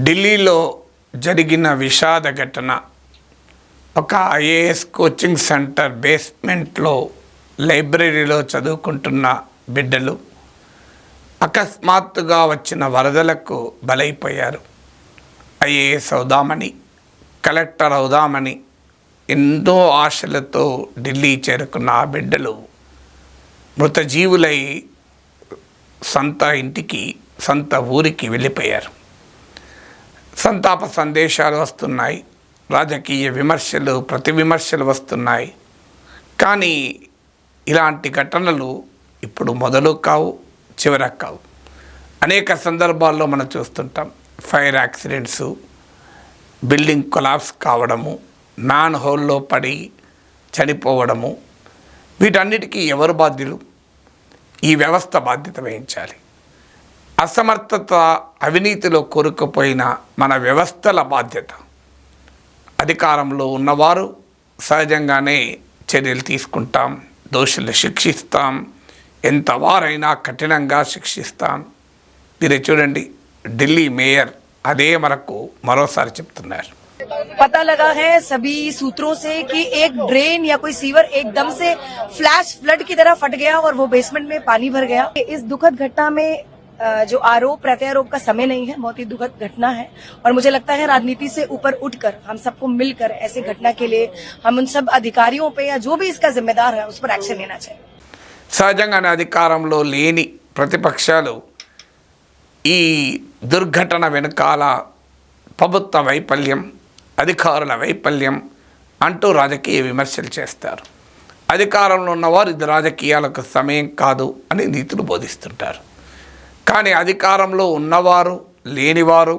ఢిల్లీలో జరిగిన విషాద ఘటన. ఒక ఐఏఎస్ కోచింగ్ సెంటర్ బేస్మెంట్లో లైబ్రరీలో చదువుకుంటున్న బిడ్డలు అకస్మాత్తుగా వచ్చిన వరదలకు బలైపోయారు. ఐఏఎస్ అవుదామని, కలెక్టర్ అవుదామని ఎన్నో ఆశలతో ఢిల్లీ చేరుకున్న ఆ బిడ్డలు మృతజీవులై సొంత ఇంటికి, సొంత ఊరికి వెళ్ళిపోయారు. సంతాప సందేశాలు వస్తున్నాయి, రాజకీయ విమర్శలు, ప్రతి విమర్శలు వస్తున్నాయి. కానీ ఇలాంటి ఘటనలు ఇప్పుడు మొదలు కావు, చివరకు కావు. అనేక సందర్భాల్లో మనం చూస్తుంటాం. ఫైర్ యాక్సిడెంట్స్, బిల్డింగ్ కొలాప్స్ కావడము, మ్యాన్ హోల్లో పడి చనిపోవడము, వీటన్నిటికీ ఎవరు బాధ్యులు? ఈ వ్యవస్థ బాధ్యత వహించాలి. అసమర్థత, అవినీతిలో కూరుకుపోయిన మన వ్యవస్థల బాధ్యత. అధికారంలో ఉన్నవారు సహజంగానే చర్యలు తీసుకుంటాం, దోషులు శిక్షిస్తాం, ఎంతవారైనా కఠినంగా శిక్షిస్తాం. మీరే చూడండి, ఢిల్లీ మేయర్ అదే మనకు మరోసారి చెప్తున్నారు. पता लगा है सभी सूत्रों से कि एक ड्रेन या कोई सीवर एकदम से फ्लैश फ्लड की तरह फट गया और वो बेसमेंट में पानी भर गया। इस दुखद घटना में जो आरोप प्रत्यारोप का समय नहीं है, बहुत ही दुखद घटना है और मुझे लगता है राजनीति से ऊपर उठकर हम सबको मिलकर ऐसी घटना के लिए हम उन सब अधिकारियों पे या जो भी इसका जिम्मेदार है उस पर एक्शन लेना चाहिए. సహజంగానే అధికారంలో లేని ప్రతిపక్షాలు ఈ దుర్ఘటన వెనుకాల ప్రభుత్వ వైఫల్యం, అధికారుల వైఫల్యం అంటూ రాజకీయ విమర్శలు చేస్తారు. అధికారంలో ఉన్నవారు ఇది రాజకీయాలకు సమయం కాదు అని నీతులు బోధిస్తుంటారు. కానీ అధికారంలో ఉన్నవారు, లేనివారు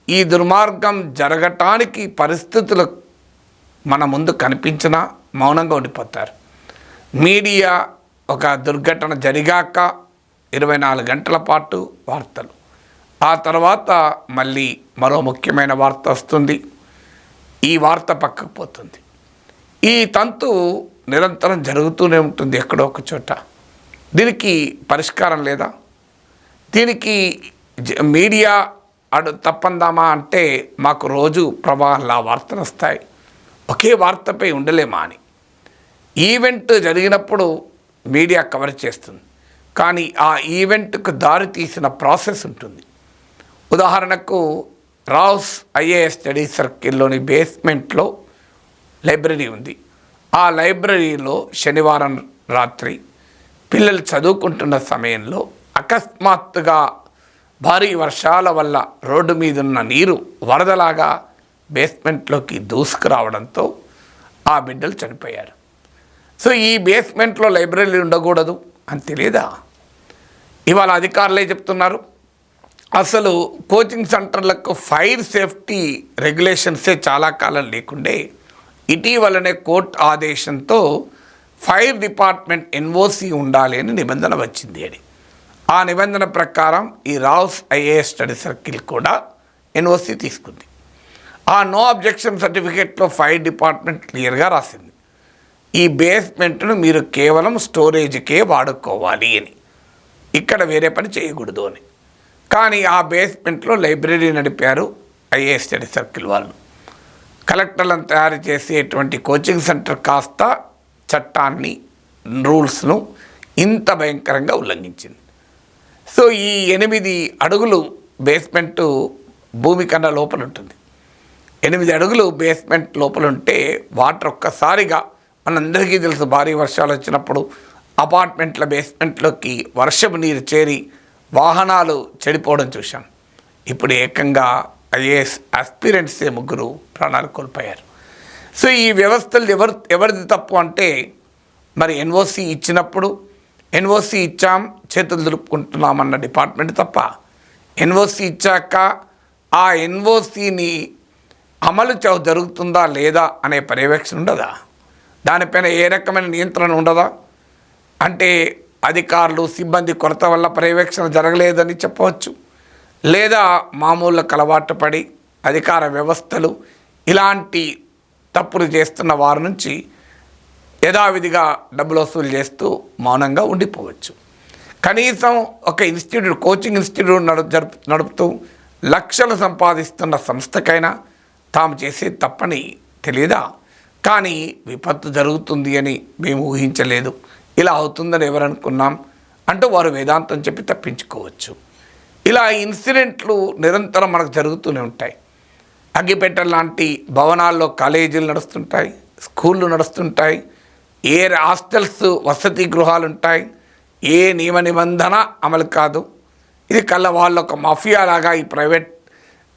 ఈ దుర్మార్గం జరగటానికి పరిస్థితులు మన ముందు కనిపించినా మౌనంగా ఉండిపోతారు. మీడియా ఒక దుర్ఘటన జరిగాక 24 గంటల పాటు వార్తలు, ఆ తర్వాత మళ్ళీ మరో ముఖ్యమైన వార్త వస్తుంది, ఈ వార్త పక్కకు పోతుంది. ఈ తంతు నిరంతరం జరుగుతూనే ఉంటుంది ఎక్కడో ఒక చోట. దీనికి పరిష్కారం లేదా? దీనికి మీడియా తప్పందామా అంటే మాకు రోజు ప్రవాహంలా వార్తలు వస్తాయి, ఒకే వార్తపై ఉండలేమా అని. ఈవెంట్ జరిగినప్పుడు మీడియా కవర్ చేస్తుంది, కానీ ఆ ఈవెంట్కు దారి తీసిన ప్రాసెస్ ఉంటుంది. ఉదాహరణకు రావుస్ ఐఏఎస్ స్టడీ సర్కిల్లోని బేస్మెంట్లో లైబ్రరీ ఉంది. ఆ లైబ్రరీలో శనివారం రాత్రి పిల్లలు చదువుకుంటున్న సమయంలో అకస్మాత్తుగా భారీ వర్షాల వల్ల రోడ్డు మీద ఉన్న నీరు వరదలాగా బేస్మెంట్లోకి దూసుకురావడంతో ఆ బిడ్డలు చనిపోయారు. సో ఈ బేస్మెంట్లో లైబ్రరీ ఉండకూడదు అని తెలియదా? ఇవాళ అధికారులే చెప్తున్నారు. అసలు కోచింగ్ సెంటర్లకు ఫైర్ సేఫ్టీ రెగ్యులేషన్సే చాలా కాలం లేకుండే ఇటీవలనే కోర్టు ఆదేశంతో ఫైర్ డిపార్ట్మెంట్ ఎన్ఓసి ఉండాలి అని నిబంధన వచ్చింది అని. ఆ నిబంధన ప్రకారం ఈ రావుస్ ఐఏఎస్ స్టడీ సర్కిల్ కూడా ఎన్ఓసి తీసుకుంది. ఆ నో అబ్జెక్షన్ సర్టిఫికేట్లో ఫైర్ డిపార్ట్మెంట్ క్లియర్గా రాసింది, ఈ బేస్మెంట్ను మీరు కేవలం స్టోరేజ్కే వాడుకోవాలి అని, ఇక్కడ వేరే పని చేయకూడదు అని. కానీ ఆ బేస్మెంట్లో లైబ్రరీ నడిపారు ఐఏఎస్ స్టడీ సర్కిల్ వాళ్ళు. కలెక్టర్లను తయారు చేసేటువంటి కోచింగ్ సెంటర్ కాస్త చట్టాన్ని, రూల్స్ను ఇంత భయంకరంగా ఉల్లంఘించింది. సో ఈ 8 అడుగులు బేస్మెంటు భూమి కన్నా లోపల ఉంటుంది. 8 అడుగులు బేస్మెంట్ లోపల ఉంటే వాటర్ ఒక్కసారిగా, మనందరికీ తెలుసు, భారీ వర్షాలు వచ్చినప్పుడు అపార్ట్మెంట్ల బేస్మెంట్లోకి వర్షపు నీరు చేరి వాహనాలు చెడిపోవడం చూశాం. ఇప్పుడు ఏకంగా ఐఏఎస్ ఆస్పిరెంట్సే 3 ప్రాణాలు కోల్పోయారు. సో ఈ వ్యవస్థలు ఎవరిది తప్పు అంటే, మరి ఎన్ఓసి ఇచ్చినప్పుడు ఎన్ఓసి ఇచ్చాం చేతులు దులుపుకుంటున్నామన్న డిపార్ట్మెంట్ తప్ప, ఎన్ఓసి ఇచ్చాక ఆ ఎన్ఓసిని అమలు జరుగుతుందా లేదా అనే పర్యవేక్షణ ఉండదా? దానిపైన ఏ రకమైన నియంత్రణ ఉండదా? అంటే అధికారులు, సిబ్బంది కొరత వల్ల పర్యవేక్షణ జరగలేదని చెప్పవచ్చు, లేదా మామూలుకు అలవాటు పడి అధికార వ్యవస్థలు ఇలాంటి తప్పులు చేస్తున్న వారి నుంచి యథావిధిగా డబ్బులు వసూలు చేస్తూ మౌనంగా ఉండిపోవచ్చు. కనీసం ఒక ఇన్స్టిట్యూట్, కోచింగ్ ఇన్స్టిట్యూట్ నడుపుతూ లక్షలు సంపాదిస్తున్న సంస్థకైనా తాము చేసే తప్పని తెలియదా? కానీ విపత్తు జరుగుతుంది అని మేము ఊహించలేదు, ఇలా అవుతుందని ఎవరనుకున్నాం అంటూ వారు వేదాంతం చెప్పి తప్పించుకోవచ్చు. ఇలా ఇన్సిడెంట్లు నిరంతరం మనకు జరుగుతూనే ఉంటాయి. అగ్గిపెట్టెల లాంటి భవనాల్లో కాలేజీలు నడుస్తుంటాయి, స్కూళ్ళు నడుస్తుంటాయి, ఏ హాస్టల్స్ వసతి గృహాలు ఉంటాయి, ఏ నియమ నిబంధన అమలు కాదు. ఇది కళ్ళ వాళ్ళు ఒక మాఫియా లాగా ఈ ప్రైవేట్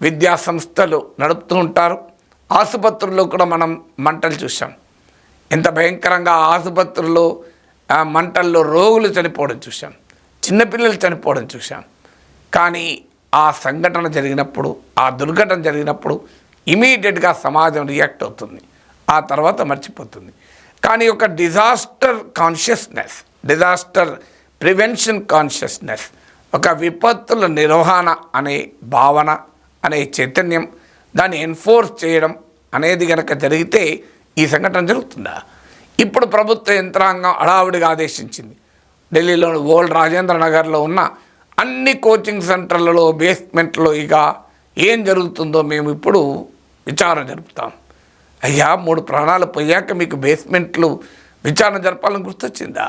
విద్యా సంస్థలు నడుపుతూ ఉంటారు. ఆసుపత్రుల్లో కూడా మనం మంటలు చూసాం. ఎంత భయంకరంగా ఆసుపత్రుల్లో మంటల్లో రోగులు చనిపోవడం చూసాం, చిన్నపిల్లలు చనిపోవడం చూసాం. కానీ ఆ సంఘటన జరిగినప్పుడు, ఆ దుర్ఘటన జరిగినప్పుడు ఇమీడియట్గా సమాజం రియాక్ట్ అవుతుంది, ఆ తర్వాత మర్చిపోతుంది. కానీ ఒక disaster consciousness, disaster prevention consciousness, ఒక విపత్తుల నిర్వహణ అనే భావన, అనే చైతన్యం, దాన్ని ఎన్ఫోర్స్ చేయడం అనేది కనుక జరిగితే ఈ సంఘటన జరుగుతుందా? ఇప్పుడు ప్రభుత్వ యంత్రాంగం హడావుడిగా ఆదేశించింది. ఢిల్లీలోని ఓల్డ్ రాజేంద్ర నగర్లో ఉన్న అన్ని కోచింగ్ సెంటర్లలో బేస్మెంట్లో ఇక ఏం జరుగుతుందో మేము ఇప్పుడు విచారణ జరుపుతాం. అయ్యా, 3 ప్రాణాలు పోయాక మీకు బేస్మెంట్లు విచారణ జరపాలని గుర్తొచ్చిందా?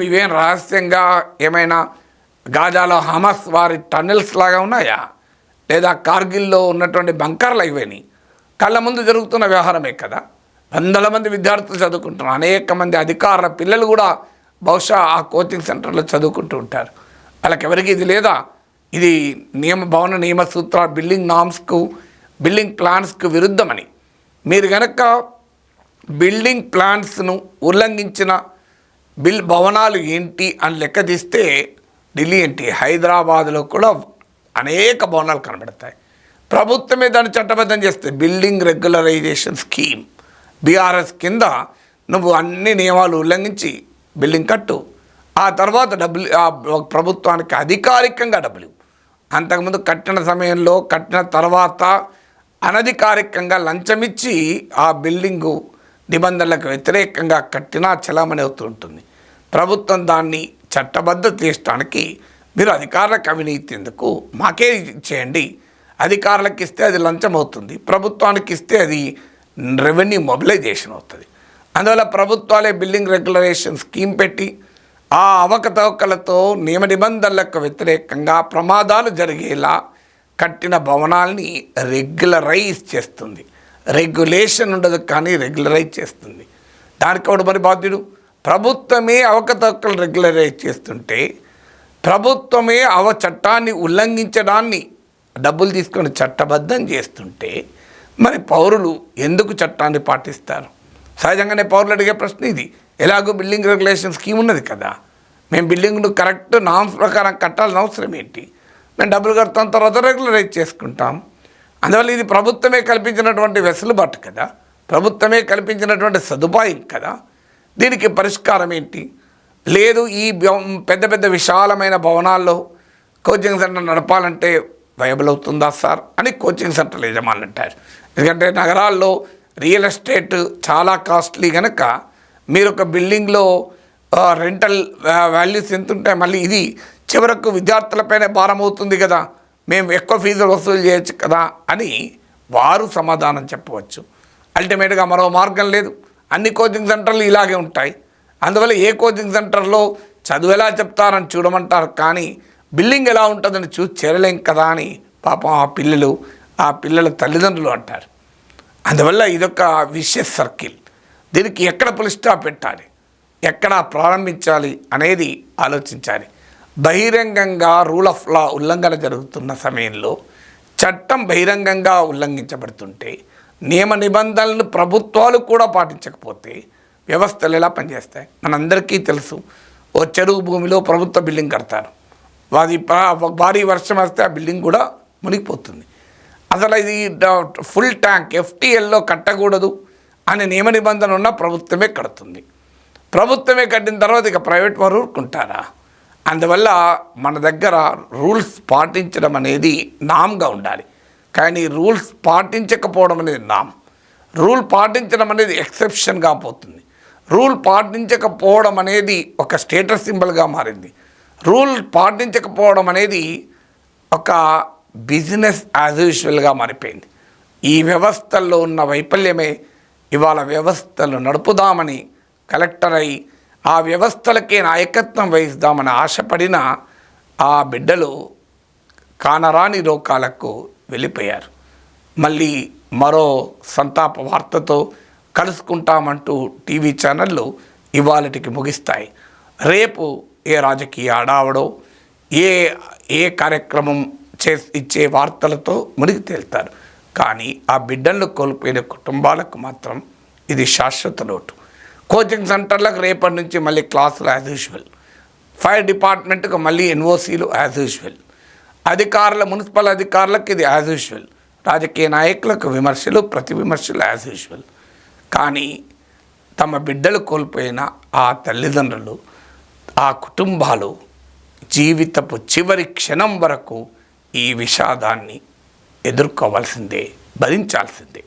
ఇవేం రహస్యంగా ఏమైనా గాజాలో హమాస్ వారి టన్నెల్స్ లాగా ఉన్నాయా? లేదా కార్గిల్లో ఉన్నటువంటి బంకర్లు అయిపోయినాయి? కళ్ళ ముందు జరుగుతున్న వ్యవహారమే కదా. వందల మంది విద్యార్థులు చదువుకుంటున్నారు, అనేక మంది అధికారుల పిల్లలు కూడా బహుశా ఆ కోచింగ్ సెంటర్లో చదువుకుంటూ ఉంటారు. వాళ్ళకెవరికి ఇది లేదా? ఇది భవన నియమ సూత్రాలు, బిల్డింగ్ నామ్స్కు, బిల్డింగ్ ప్లాన్స్కు విరుద్ధమని. మీరు కనుక బిల్డింగ్ ప్లాన్స్ను ఉల్లంఘించిన భవనాలు ఏంటి అని లెక్క తీస్తే ఢిల్లీ ఏంటి, హైదరాబాద్లో కూడా అనేక భవనాలు కనబడతాయి. ప్రభుత్వమే దాన్ని చట్టబద్ధం చేస్తే బిల్డింగ్ రెగ్యులరైజేషన్ స్కీమ్ BRS కింద నువ్వు అన్ని నియమాలు ఉల్లంఘించి బిల్డింగ్ కట్టు, ఆ తర్వాత ప్రభుత్వానికి అధికారికంగా డబ్బులు. అంతకుముందు కట్టిన సమయంలో, కట్టిన తర్వాత అనధికారికంగా లంచమిచ్చి ఆ బిల్డింగు నిబంధనలకు వ్యతిరేకంగా కట్టినా చలామణి అవుతూ ఉంటుంది. ప్రభుత్వం దాన్ని చట్టబద్ధత చేయడానికి మీరు అధికారులకు అవినీతి ఎందుకు, మాకే చేయండి. అధికారులకు ఇస్తే అది లంచం అవుతుంది, ప్రభుత్వానికి ఇస్తే అది రెవెన్యూ మొబిలైజేషన్ అవుతుంది. అందువల్ల ప్రభుత్వాలే బిల్డింగ్ రెగ్యులరేషన్ స్కీమ్ పెట్టి ఆ అవకతవకలతో నియమ నిబంధనలకు వ్యతిరేకంగా ప్రమాదాలు జరిగేలా కట్టిన భవనాల్ని రెగ్యులరైజ్ చేస్తుంది. రెగ్యులేషన్ ఉండదు కానీ రెగ్యులరైజ్ చేస్తుంది. దానికి ఒకటి మరి బాధ్యుడు ప్రభుత్వమే. అవకతవకలు రెగ్యులరైజ్ చేస్తుంటే ప్రభుత్వమే చట్టాన్ని ఉల్లంఘించడాన్ని డబ్బులు తీసుకొని చట్టబద్ధం చేస్తుంటే మరి పౌరులు ఎందుకు చట్టాన్ని పాటిస్తారు? సహజంగానే పౌరులు అడిగే ప్రశ్న ఇది. ఎలాగో బిల్డింగ్ రెగ్యులేషన్ స్కీమ్ ఉన్నది కదా, మేము బిల్డింగ్ను కరెక్ట్ నామ్స్ ప్రకారం కట్టాల్సిన అవసరం ఏంటి? మేము డబ్బులు కడతాం, తర్వాత రెగ్యులరైజ్ చేసుకుంటాం. అందువల్ల ఇది ప్రభుత్వమే కల్పించినటువంటి వెసులుబాటు కదా, ప్రభుత్వమే కల్పించినటువంటి సదుపాయం కదా. దీనికి పరిష్కారం ఏంటి? లేదు, ఈ పెద్ద పెద్ద విశాలమైన భవనాల్లో కోచింగ్ సెంటర్ నడపాలంటే వైబుల్ అవుతుందా సార్ అని కోచింగ్ సెంటర్లు యజమానులు అంటారు. ఎందుకంటే నగరాల్లో రియల్ ఎస్టేట్ చాలా కాస్ట్లీ కనుక మీరు ఒక బిల్డింగ్లో రెంటల్ వాల్యూస్ ఎంత ఉంటాయి, మళ్ళీ ఇది చివరకు విద్యార్థులపైనే భారం అవుతుంది కదా, మేము ఎక్కువ ఫీజులు వసూలు చేయొచ్చు కదా అని వారు సమాధానం చెప్పవచ్చు. అల్టిమేట్గా మరో మార్గం లేదు, అన్ని కోచింగ్ సెంటర్లు ఇలాగే ఉంటాయి. అందువల్ల ఏ కోచింగ్ సెంటర్లో చదువు ఎలా చెప్తారని చూడమంటారు, కానీ బిల్డింగ్ ఎలా ఉంటుందని చూసి చేరలేం కదా అని పాపం ఆ పిల్లల తల్లిదండ్రులు అంటారు. అందువల్ల ఇదొక విషయస్ సర్కిల్. దీనికి ఎక్కడ పులి స్టాప్ పెట్టాలి, ఎక్కడ ప్రారంభించాలి అనేది ఆలోచించాలి. బహిరంగంగా రూల్ ఆఫ్ లా ఉల్లంఘన జరుగుతున్న సమయంలో, చట్టం బహిరంగంగా ఉల్లంఘించబడుతుంటే, నియమ నిబంధనలను ప్రభుత్వాలు కూడా పాటించకపోతే వ్యవస్థలు ఎలా పనిచేస్తాయి? మనందరికీ తెలుసు, ఓ చెరువు భూమిలో ప్రభుత్వ బిల్డింగ్ కడతారు, అది భారీ వర్షం వస్తే ఆ బిల్డింగ్ కూడా మునిగిపోతుంది. అసలు ఇది ఫుల్ ట్యాంక్ FTLలో కట్టకూడదు అనే నియమ నిబంధన ఉన్న ప్రభుత్వమే కడుతుంది. ప్రభుత్వమే కట్టిన తర్వాత ఇక ప్రైవేట్ వారు ఊరుకుంటారా? అందువల్ల మన దగ్గర రూల్స్ పాటించడం అనేది నామ్గా ఉండాలి, కానీ రూల్స్ పాటించకపోవడం అనేది నామ్. రూల్ పాటించడం అనేది ఎక్సెప్షన్గా పోతుంది. రూల్ పాటించకపోవడం అనేది ఒక స్టేటస్ సింబల్గా మారింది. రూల్ పాటించకపోవడం అనేది ఒక బిజినెస్ యాజ్ యూజువల్గా మారిపోయింది. ఈ వ్యవస్థల్లో ఉన్న వైఫల్యమే ఇవాళ వ్యవస్థలు నడుపుదామని కలెక్టర్ అయి ఆ వ్యవస్థలకే నాయకత్వం వహిస్తామని ఆశపడిన ఆ బిడ్డలు కానరాని లోకాలకు వెళ్ళిపోయారు. మళ్ళీ మరో సంతాప వార్తతో కలుసుకుంటామంటూ టీవీ ఛానళ్ళు ఇవాళటికి ముగిస్తాయి. రేపు ఏ రాజకీయ అడావడో ఏ కార్యక్రమం ఇచ్చే వార్తలతో మునిగి తేలుతారు. కానీ ఆ బిడ్డలను కోల్పోయిన కుటుంబాలకు మాత్రం ఇది శాశ్వత లోటు. కోచింగ్ సెంటర్లకు రేపటి నుంచి మళ్ళీ క్లాసులు యాజ్ యూజువల్, ఫైర్ డిపార్ట్మెంట్కి మళ్ళీ ఎన్ఓసీలు యాజ్ యూజువల్, మున్సిపల్ అధికారులకు ఇది యాజ్ యూజువల్, రాజకీయ నాయకులకు విమర్శలు ప్రతి విమర్శలు యాజ్ యూజువల్. కానీ తమ బిడ్డలు కోల్పోయిన ఆ తల్లిదండ్రులు, ఆ కుటుంబాలు జీవితపు చివరి క్షణం వరకు ఈ విషాదాన్ని ఎదుర్కోవాల్సిందే, భరించాల్సిందే.